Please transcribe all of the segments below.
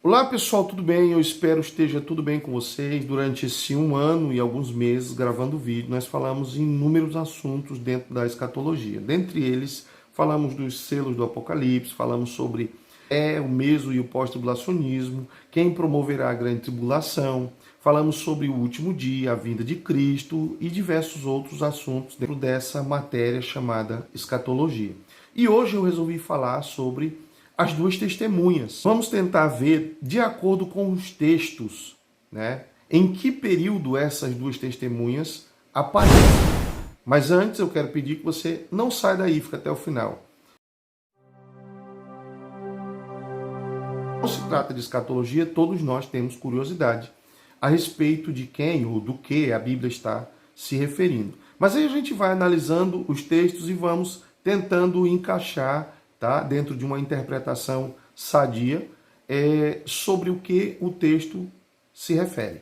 Olá pessoal, tudo bem? Eu espero esteja tudo bem com vocês. Durante esse 1 ano e alguns meses gravando vídeo, nós falamos em inúmeros assuntos dentro da escatologia. Dentre eles, falamos dos selos do Apocalipse, falamos sobre o meso e o pós-tribulacionismo, quem promoverá a grande tribulação, falamos sobre o último dia, a vinda de Cristo e diversos outros assuntos dentro dessa matéria chamada escatologia. E hoje eu resolvi falar sobre as duas testemunhas. Vamos tentar ver, de acordo com os textos, né, em que período essas duas testemunhas aparecem. Mas antes eu quero pedir que você não saia daí, fique até o final. Não se trata de escatologia, todos nós temos curiosidade a respeito de quem ou do que a Bíblia está se referindo. Mas aí a gente vai analisando os textos e vamos tentando encaixar, tá, dentro de uma interpretação sadia sobre o que o texto se refere,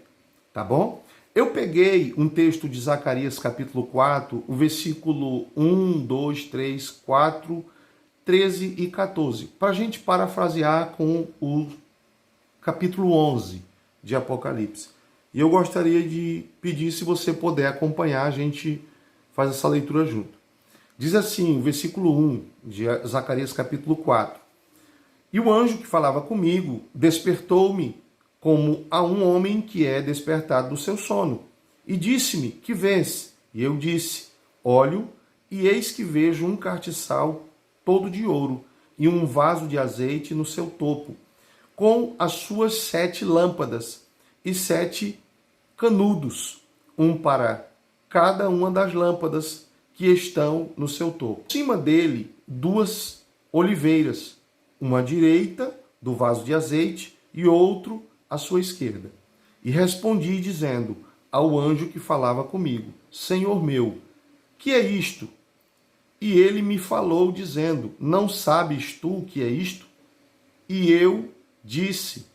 tá bom? Eu peguei um texto de Zacarias capítulo 4, o versículo 1, 2, 3, 4, 13 e 14, para a gente parafrasear com o capítulo 11 de Apocalipse. E eu gostaria de pedir, se você puder acompanhar, a gente faz essa leitura junto. Diz assim, o versículo 1 de Zacarias capítulo 4. E o anjo que falava comigo despertou-me como a um homem que é despertado do seu sono. E disse-me, que vês? E eu disse, olho, e eis que vejo um castiçal todo de ouro, e um vaso de azeite no seu topo, com as suas 7 lâmpadas, e 7 canudos, um para cada uma das lâmpadas, que estão no seu topo. Em cima dele, 2 oliveiras, uma à direita do vaso de azeite e outro à sua esquerda. E respondi dizendo ao anjo que falava comigo, Senhor meu, que é isto? E ele me falou dizendo, não sabes tu o que é isto? E eu disse,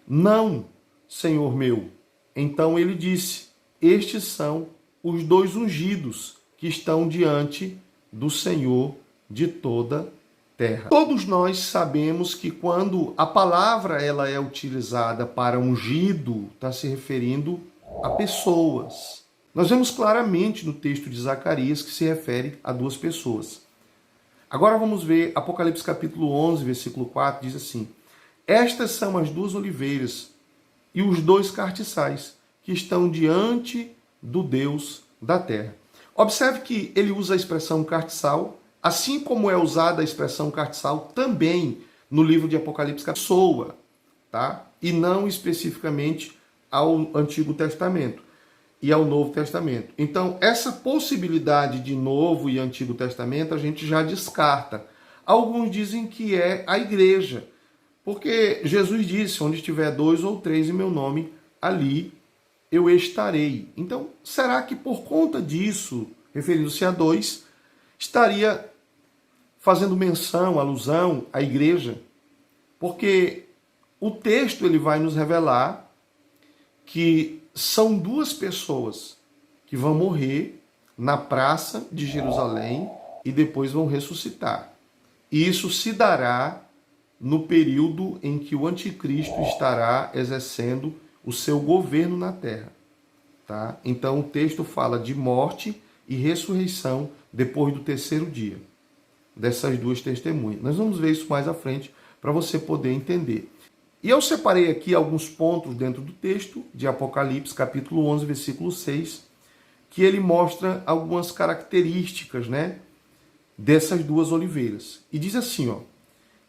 não, Senhor meu. Então ele disse, estes são os 2 ungidos, que estão diante do Senhor de toda terra. Todos nós sabemos que quando a palavra ela é utilizada para ungido, está se referindo a pessoas. Nós vemos claramente no texto de Zacarias que se refere a 2 pessoas. Agora vamos ver Apocalipse capítulo 11, versículo 4, diz assim, estas são as 2 oliveiras e os 2 cartiçais que estão diante do Deus da terra. Observe que ele usa a expressão cartiçal, assim como é usada a expressão cartiçal também no livro de Apocalipse, pessoa, tá? E não especificamente ao Antigo Testamento e ao Novo Testamento. Então, essa possibilidade de Novo e Antigo Testamento a gente já descarta. Alguns dizem que é a igreja, porque Jesus disse, onde estiver 2 ou 3 em meu nome, ali eu estarei. Então, será que por conta disso, referindo-se a 2, estaria fazendo menção, alusão à igreja? Porque o texto ele vai nos revelar que são 2 pessoas que vão morrer na praça de Jerusalém e depois vão ressuscitar. E isso se dará no período em que o anticristo estará exercendo o seu governo na terra. Tá? Então o texto fala de morte e ressurreição depois do 3º dia dessas 2 testemunhas. Nós vamos ver isso mais à frente para você poder entender. E eu separei aqui alguns pontos dentro do texto de Apocalipse, capítulo 11, versículo 6, que ele mostra algumas características, né, dessas 2 oliveiras. E diz assim, ó,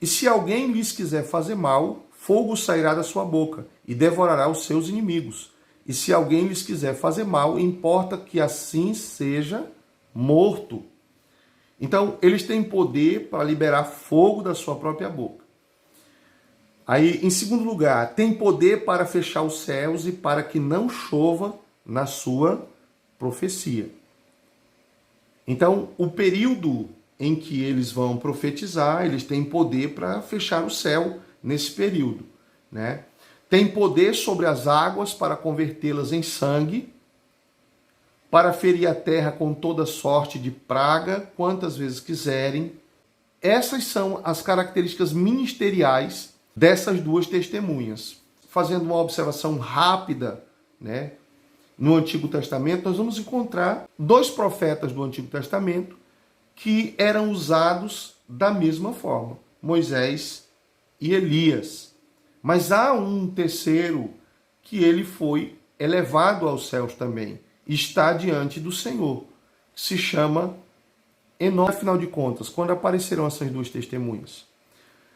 e se alguém lhes quiser fazer mal, fogo sairá da sua boca e devorará os seus inimigos. E se alguém lhes quiser fazer mal, importa que assim seja morto. Então, eles têm poder para liberar fogo da sua própria boca. Aí, em segundo lugar, tem poder para fechar os céus e para que não chova na sua profecia. Então, o período em que eles vão profetizar, eles têm poder para fechar o céu nesse período, né? Tem poder sobre as águas para convertê-las em sangue, para ferir a terra com toda sorte de praga, quantas vezes quiserem. Essas são as características ministeriais dessas duas testemunhas. Fazendo uma observação rápida, né? No Antigo Testamento, nós vamos encontrar dois profetas do Antigo Testamento que eram usados da mesma forma, Moisés e Elias. Mas há um terceiro que ele foi elevado aos céus também, está diante do Senhor, se chama Enoque. Afinal de contas, quando apareceram essas duas testemunhas?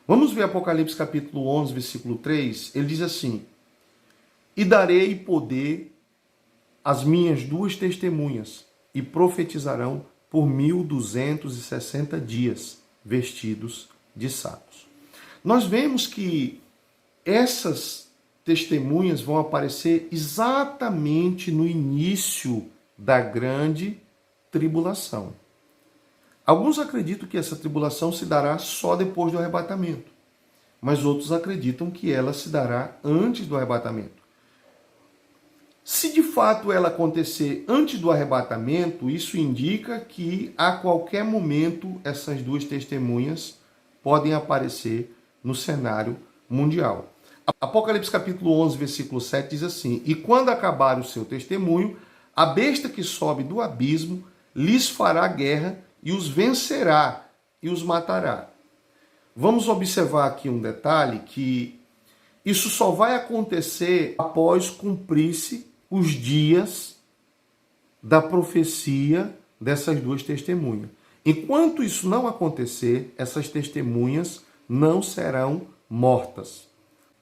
Vamos ver Apocalipse capítulo 11, versículo 3, ele diz assim: e darei poder às minhas duas testemunhas, e profetizarão por 1260 dias, vestidos de sacos. Nós vemos que essas testemunhas vão aparecer exatamente no início da grande tribulação. Alguns acreditam que essa tribulação se dará só depois do arrebatamento, mas outros acreditam que ela se dará antes do arrebatamento. Se de fato ela acontecer antes do arrebatamento, isso indica que a qualquer momento essas duas testemunhas podem aparecer no cenário mundial. Apocalipse capítulo 11, versículo 7 diz assim: e quando acabar o seu testemunho, a besta que sobe do abismo lhes fará guerra e os vencerá e os matará. Vamos observar aqui um detalhe, que isso só vai acontecer após cumprir-se os dias da profecia dessas duas testemunhas. Enquanto isso não acontecer, essas testemunhas não serão mortas.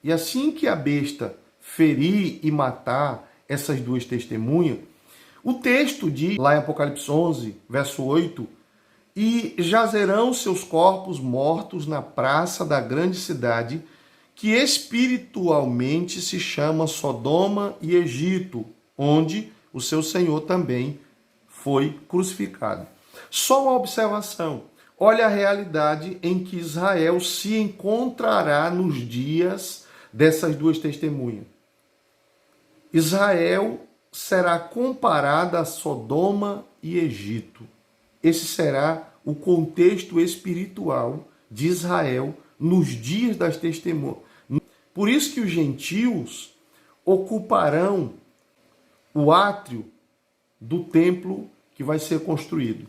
E assim que a besta ferir e matar essas duas testemunhas, o texto diz, lá em Apocalipse 11, verso 8, e jazerão seus corpos mortos na praça da grande cidade, que espiritualmente se chama Sodoma e Egito, onde o seu Senhor também foi crucificado. Só uma observação. Olha a realidade em que Israel se encontrará nos dias dessas duas testemunhas. Israel será comparada a Sodoma e Egito. Esse será o contexto espiritual de Israel nos dias das testemunhas. Por isso que os gentios ocuparão o átrio do templo que vai ser construído.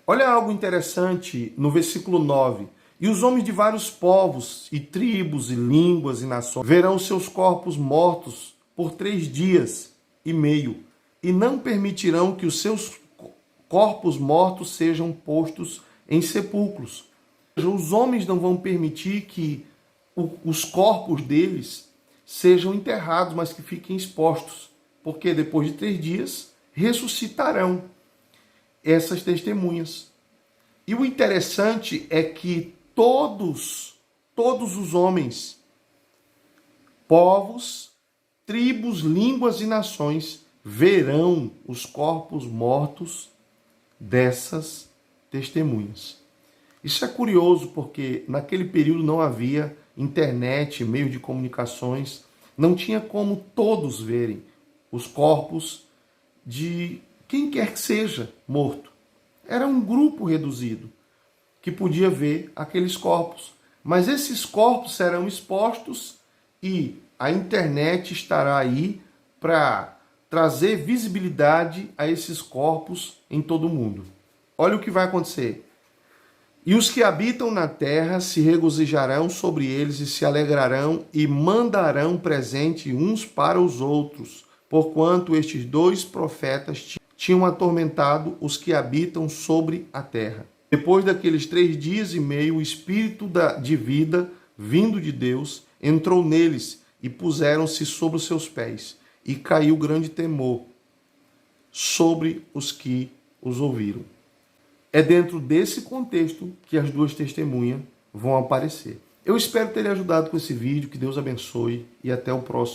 Olha algo interessante no versículo 9. E os homens de vários povos e tribos e línguas e nações verão seus corpos mortos por 3 dias e meio, e não permitirão que os seus corpos mortos sejam postos em sepulcros. Os homens não vão permitir que os corpos deles sejam enterrados, mas que fiquem expostos, porque depois de 3 dias ressuscitarão essas testemunhas. E o interessante é que todos os homens, povos, tribos, línguas e nações verão os corpos mortos dessas testemunhas. Isso é curioso porque naquele período não havia internet, meio de comunicações, não tinha como todos verem os corpos de quem quer que seja morto. Era um grupo reduzido que podia ver aqueles corpos. Mas esses corpos serão expostos e a internet estará aí para trazer visibilidade a esses corpos em todo o mundo. Olha o que vai acontecer. E os que habitam na terra se regozijarão sobre eles e se alegrarão e mandarão presente uns para os outros, porquanto estes 2 profetas tinham atormentado os que habitam sobre a terra. Depois daqueles 3 dias e meio, o espírito de vida, vindo de Deus, entrou neles e puseram-se sobre os seus pés. E caiu grande temor sobre os que os ouviram. É dentro desse contexto que as 2 testemunhas vão aparecer. Eu espero ter lhe ajudado com esse vídeo. Que Deus abençoe e até o próximo.